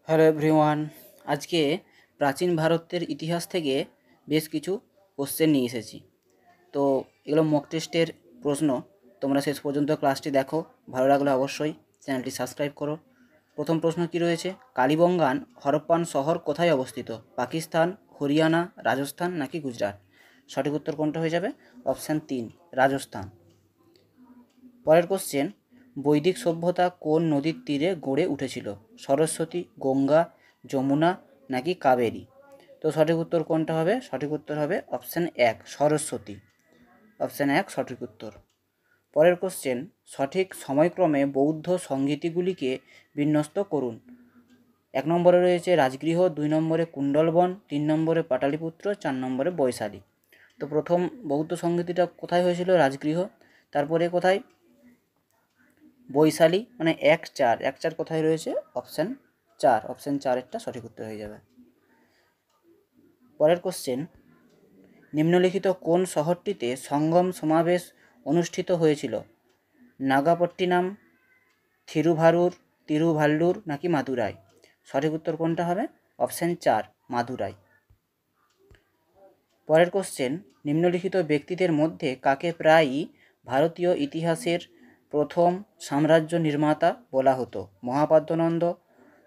Hello everyone. আজকে প্রাচীন ভারতের ইতিহাস থেকে বেশ কিছু কোশ্চেন নিয়ে এসেছি। তো এগুলো মক টেস্টের প্রশ্ন। তোমরা শেষ পর্যন্ত ক্লাসটি দেখো, ভালো লাগলে অবশ্যই চ্যানেলটি সাবস্ক্রাইব করো। প্রথম প্রশ্ন কি রয়েছে? কালীবঙ্গান হরপ্পান শহর কোথায় অবস্থিত? পাকিস্তান, হরিয়ানা, রাজস্থান নাকি গুজরাট? সঠিক উত্তর কোনটা হয়ে যাবে? অপশান 3, রাজস্থান। পরের কোশ্চেন, বৈদিক সভ্যতা কোন নদীর তীরে গড়ে উঠেছিল? সরস্বতী, গঙ্গা, যমুনা নাকি কাবেরী? তো সঠিক উত্তর কোনটা হবে? সঠিক উত্তর হবে অপশান 1, সরস্বতী। অপশান 1 সঠিক উত্তর। পরের কোশ্চেন, সঠিক সময়ক্রমে বৌদ্ধ সংগীতিগুলিকে বিন্যস্ত করুন। 1 নম্বরে রয়েছে রাজগৃহ, 2 নম্বরে কুণ্ডলবন, 3 নম্বরে পাটালিপুত্র, 4 নম্বরে বৈশালী। তো প্রথম বৌদ্ধ সংগীতিটা কোথায় হয়েছিল? রাজগৃহ। তারপরে কোথায়? বৈশালী। মানে 1-4, 1-4 কোথায় রয়েছে? অপশান 4, অপশান 4-এরটা সঠিক উত্তর হয়ে যাবে। পরের কোশ্চেন, নিম্নলিখিত কোন শহরটিতে সঙ্গম সমাবেশ অনুষ্ঠিত হয়েছিল? নাগাপট্টিনাম, তিরুভাল্লুর নাকি মাদুরাই? সঠিক উত্তর কোনটা হবে? অপশান 4, মাদুরাই। পরের কোশ্চেন, নিম্নলিখিত ব্যক্তিদের মধ্যে কাকে প্রায়ই ভারতীয় ইতিহাসের প্রথম সাম্রাজ্য নির্মাতা বলা হতো? মহাপাদ্যনন্দ,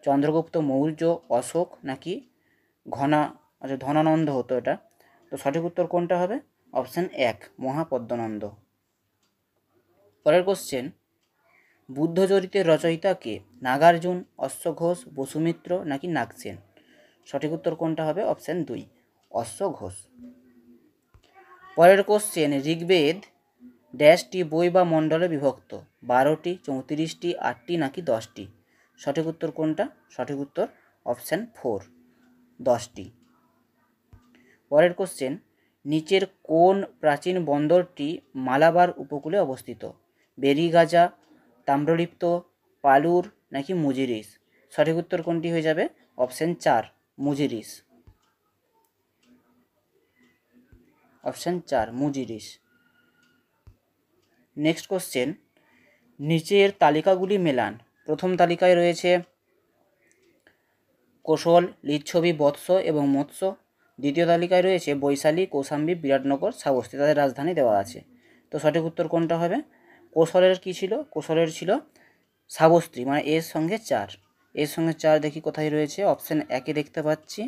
চন্দ্রগুপ্ত মৌর্য, অশোক নাকি ধনানন্দ হতো এটা। তো সঠিক উত্তর কোনটা হবে? অপশান 1, মহাপদ্যনন্দ। পরের কোশ্চেন, বুদ্ধচরিতের রচয়িতা কে? নাগার্জুন, অশ্বঘোষ, বসুমিত্র নাকি নাগসেন? সঠিক উত্তর কোনটা হবে? অপশান 2, অশ্বঘোষ। পরের কোশ্চেন, ঋগ্বেদ ড্যাশটি বই বা মণ্ডলে বিভক্ত? 12টি, 34টি, 8টি নাকি 10টি? সঠিক উত্তর কোনটা? সঠিক উত্তর অপশান 4, 10টি। পরের কোশ্চেন, নিচের কোন প্রাচীন বন্দরটি মালাবার উপকূলে অবস্থিত? বেরিগাজা, তাম্রলিপ্ত, পালুর নাকি মুজিরিস? সঠিক উত্তর কোনটি হয়ে যাবে? অপশান 4, মুজিরিস। অপশান 4, মুজিরিস। নেক্সট কোশ্চেন, নিচের তালিকাগুলি মেলান। প্রথম তালিকায় রয়েছে কোশল, লিচ্ছবি, বৎস এবং মৎস্য। দ্বিতীয় তালিকায় রয়েছে বৈশালী, কৌশাম্বী, বিরাটনগর, শ্রাবস্তী। তাদের রাজধানী দেওয়া আছে। তো সঠিক উত্তর কোনটা হবে? কোশলের কি ছিল? কোশলের ছিল শ্রাবস্ত্রী, মানে এর সঙ্গে 4। এর সঙ্গে 4 দেখি কোথায় রয়েছে? অপশান 1-এ দেখতে পাচ্ছি।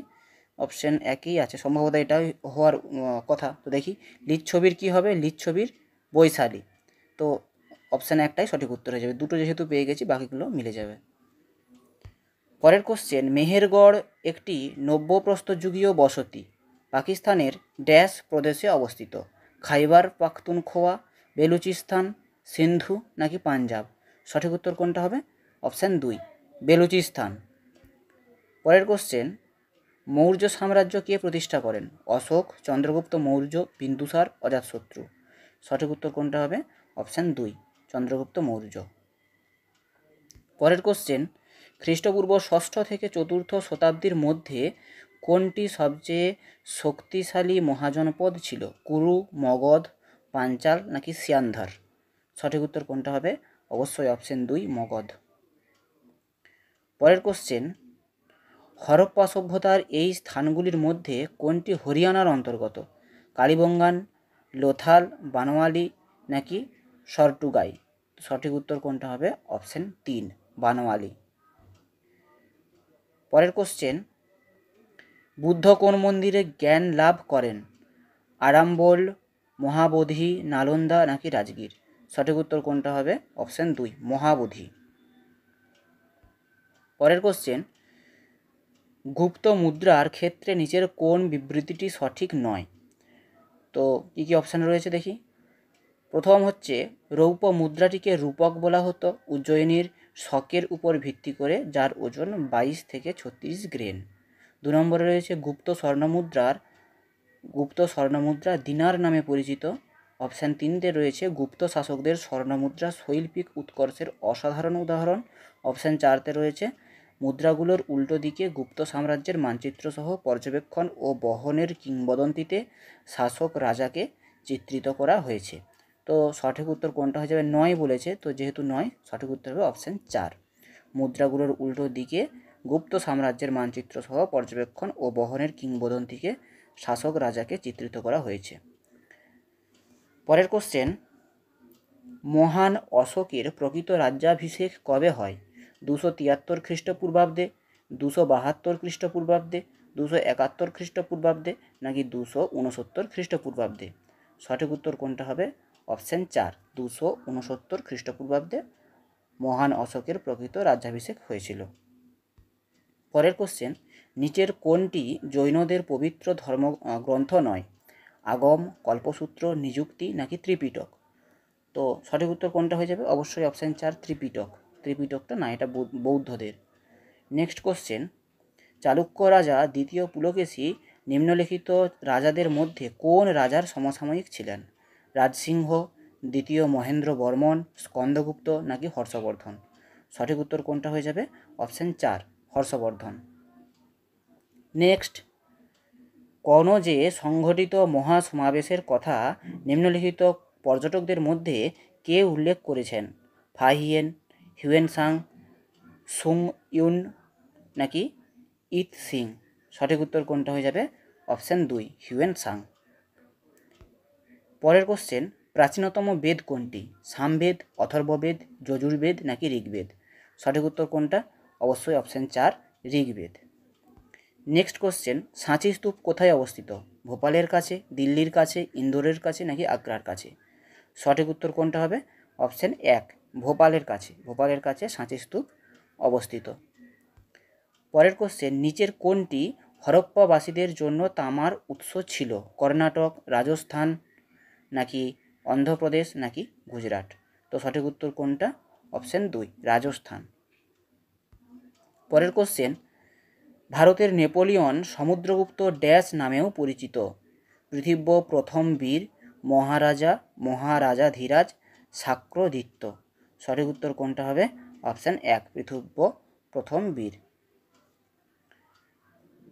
অপশান 1-এই আছে, সম্ভবত এটাই হওয়ার কথা। তো দেখি লিচ্ছবির কি হবে? লিচ্ছবির বৈশালী। তো অপশান 1টাই সঠিক উত্তর হয়ে যাবে। দুটো যেহেতু পেয়ে গেছি, বাকিগুলো মিলে যাবে। পরের কোশ্চেন, মেহেরগড় একটি নব্যপ্রস্তরযুগীয় বসতি পাকিস্তানের ড্যাশ প্রদেশে অবস্থিত? খাইবার পাখতুনখোয়া, বেলুচিস্তান, সিন্ধু নাকি পাঞ্জাব? সঠিক উত্তর কোনটা হবে? অপশান 2, বেলুচিস্তান। পরের কোশ্চেন, মৌর্য সাম্রাজ্য কে প্রতিষ্ঠা করেন? অশোক, চন্দ্রগুপ্ত মৌর্য, বিন্দুসার, অজাতশত্রু? সঠিক উত্তর কোনটা হবে? অপশান 2, চন্দ্রগুপ্ত মৌর্য। পরের কোশ্চেন, খ্রিস্টপূর্ব 6ষ্ঠ থেকে 4র্থ শতাব্দীর মধ্যে কোনটি সবচেয়ে শক্তিশালী মহাজনপদ ছিল? কুরু, মগধ, পাঞ্চাল নাকি সিয়ান্ধার? সঠিক উত্তর কোনটা হবে? অবশ্যই অপশান 2, মগধ। পরের কোশ্চেন, হরপ্পা সভ্যতার এই স্থানগুলির মধ্যে কোনটি হরিয়ানার অন্তর্গত? কালীবঙ্গান, লোথাল, বানোয়ালি নাকি সরটুগাই? সঠিক উত্তর কোনটা হবে? অপশান 3, বানোয়ালি। পরের কোশ্চেন, বুদ্ধ কোন মন্দিরে জ্ঞান লাভ করেন? আরাম্বল, মহাবোধি, নালন্দা নাকি রাজগীর? সঠিক উত্তর কোনটা হবে? অপশান 2, মহাবোধি। পরের কোশ্চেন, গুপ্ত মুদ্রার ক্ষেত্রে নিচের কোন বিবৃতিটি সঠিক নয়? তো কী কী অপশান রয়েছে দেখি। প্রথম হচ্ছে, রৌপ্য মুদ্রাটিকে রূপক বলা হতো উজ্জয়িনীর শকের উপর ভিত্তি করে, যার ওজন 22 থেকে 36 গ্রেন। 2 নম্বরে রয়েছে গুপ্ত স্বর্ণমুদ্রা দিনার নামে পরিচিত। অপশান 3-তে রয়েছে গুপ্ত শাসকদের স্বর্ণমুদ্রা শৈল্পিক উৎকর্ষের অসাধারণ উদাহরণ। অপশান 4-তে রয়েছে মুদ্রাগুলোর উল্টো দিকে গুপ্ত সাম্রাজ্যের মানচিত্রসহ পর্যবেক্ষণ ও বহনের কিংবদন্তিতে শাসক রাজাকে চিত্রিত করা হয়েছে। তো সঠিক উত্তর কোনটা হয়ে যাবে? 9 বলেছে, তো যেহেতু 9, সঠিক উত্তর হবে অপশান 4, মুদ্রাগুলোর উল্টো দিকে গুপ্ত সাম্রাজ্যের মানচিত্র সহ পর্যবেক্ষণ ও বহনের কিংবদন্তিকে শাসক রাজাকে চিত্রিত করা হয়েছে। পরের কোশ্চেন, মহান অশোকের প্রকৃত রাজ্যাভিষেক কবে হয়? 273 খ্রিস্টপূর্বাব্দে, 272 খ্রিস্টপূর্বাব্দে, 271 খ্রিস্টপূর্বাব্দে নাকি 269 খ্রিস্টপূর্বাব্দে? সঠিক উত্তর কোনটা হবে? অপশান 4, 269 খ্রিস্টপূর্বাব্দে মহান অশোকের প্রকৃত রাজ্যাভিষেক হয়েছিল। পরের কোশ্চেন, নিচের কোনটি জৈনদের পবিত্র ধর্মগ্রন্থ নয়? আগম, কল্পসূত্র, নিযুক্তি নাকি ত্রিপিটক? তো সঠিক উত্তর কোনটা হয়ে যাবে? অবশ্যই অপশান 4, ত্রিপিটক। ত্রিপিটকটা না, এটা বৌদ্ধদের। নেক্সট কোশ্চেন, চালুক্য রাজা দ্বিতীয় পুলকেশী নিম্নলিখিত রাজাদের মধ্যে কোন রাজার সমসাময়িক ছিলেন? রাজসিংহ, দ্বিতীয় মহেন্দ্র বর্মন, স্কন্দগুপ্ত নাকি হর্ষবর্ধন? সঠিক উত্তর কোনটা হয়ে যাবে? অপশান 4, হর্ষবর্ধন। নেক্সট, কনৌজে সংঘটিত মহাসমাবেশের কথা নিম্নলিখিত পর্যটকদের মধ্যে কে উল্লেখ করেছেন? ফাহিয়েন, হিউয়েনসাং, সুং ইউন নাকি ইত সিং? সঠিক উত্তর কোনটা হয়ে যাবে? Option 2, Hiuen Tsang. পরের কোশ্চেন, প্রাচীনতম বেদ কোনটি? সামবেদ, অথর্ববেদ, যজুর্বেদ নাকি ঋগ্বেদ? সঠিক উত্তর কোনটা? অবশ্যই অপশান 4, ঋগ্বেদ। নেক্সট কোশ্চেন, সাঁচি স্তূপ কোথায় অবস্থিত? ভোপালের কাছে, দিল্লির কাছে, ইন্দোরের কাছে নাকি আগ্রার কাছে? সঠিক উত্তর কোনটা হবে? অপশান 1, ভোপালের কাছে। ভোপালের কাছে সাঁচি স্তূপ অবস্থিত। পরের কোশ্চেন, নিচের কোনটি হরপ্পাবাসীদের জন্য তামার উৎস ছিল? কর্ণাটক, রাজস্থান নাকি অন্ধ্রপ্রদেশ নাকি গুজরাট? তো সঠিক উত্তর কোনটা? অপশান 2, রাজস্থান। পরের কোশ্চেন, ভারতের নেপোলিয়ন সমুদ্রগুপ্ত ড্যাশ নামেও পরিচিত? পৃথিব্য প্রথম বীর, মহারাজাধিরাজ, শাক্রদিত্য? সঠিক উত্তর কোনটা হবে? অপশান 1, পৃথিব্য প্রথম বীর।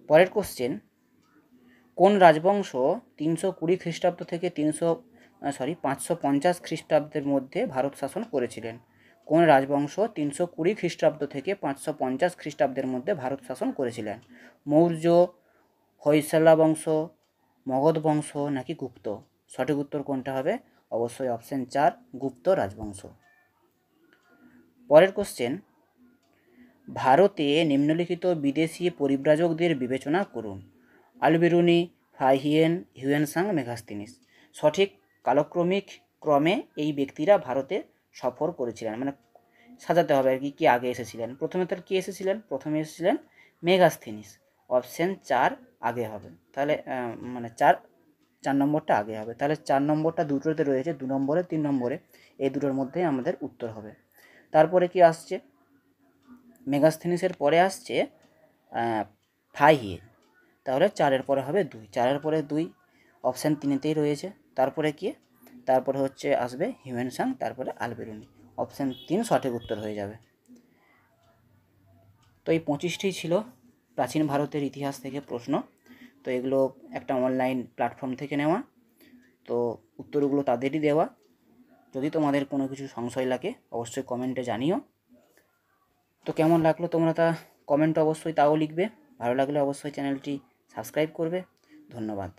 পরের কোশ্চেন, কোন রাজবংশ 320 খ্রিস্টাব্দ থেকে 550 খ্রিস্টাব্দের মধ্যে ভারত শাসন করেছিলেন? কোন রাজবংশ 320 খ্রিস্টাব্দ থেকে 550 খ্রিস্টাব্দের মধ্যে ভারত শাসন করেছিলেন? মৌর্য, হৈসলা বংশ, মগধ বংশ নাকি গুপ্ত? সঠিক উত্তর কোনটা হবে? অবশ্যই অপশান 4, গুপ্ত রাজবংশ। পরের কোশ্চেন, ভারতে নিম্নলিখিত বিদেশি পরিব্রাজকদের বিবেচনা করুন। Alberuni, Fa-Hien, Hiuen Tsang, Megasthenes? সঠিক কালক্রমিক ক্রমে এই ব্যক্তিরা ভারতে সফর করেছিলেন, মানে সাজাতে হবে আর কি, কে আগে এসেছিলেন। প্রথমে তার কে এসেছিলেন? প্রথমে এসেছিলেন মেগাস্তিনিস। অপশান 4 আগে হবে, তাহলে মানে 4 নম্বরটা আগে হবে। তাহলে 4 নম্বরটা দুটোতে রয়েছে, 2 নম্বরে 3 নম্বরে, এই দুটোর মধ্যেই আমাদের উত্তর হবে। তারপরে কি আসছে? মেগাস্তিনিসের পরে আসছে ফাহিয়েন। তাহলে 4-এর পরে হবে 2, 4-এর পরে 2 অপশান 3-তেই রয়েছে। তারপরে কি? তারপরে হচ্ছে আসবে হিউয়েনসাং, তারপরে আলবেরুনি। অপশান 3 সঠিক উত্তর হয়ে যাবে। তো এই 25টি ছিল প্রাচীন ভারতের ইতিহাস থেকে প্রশ্ন। তো এগুলো একটা অনলাইন প্ল্যাটফর্ম থেকে নেওয়া, তো উত্তরগুলো তাদেরই দেওয়া। যদি তোমাদের কোনো কিছু সংশয় লাগে অবশ্যই কমেন্টে জানিও। তো কেমন লাগলো তোমরা তা কমেন্ট অবশ্যই তাও লিখবে। ভালো লাগলে অবশ্যই চ্যানেলটি সাবস্ক্রাইব করবে। ধন্যবাদ।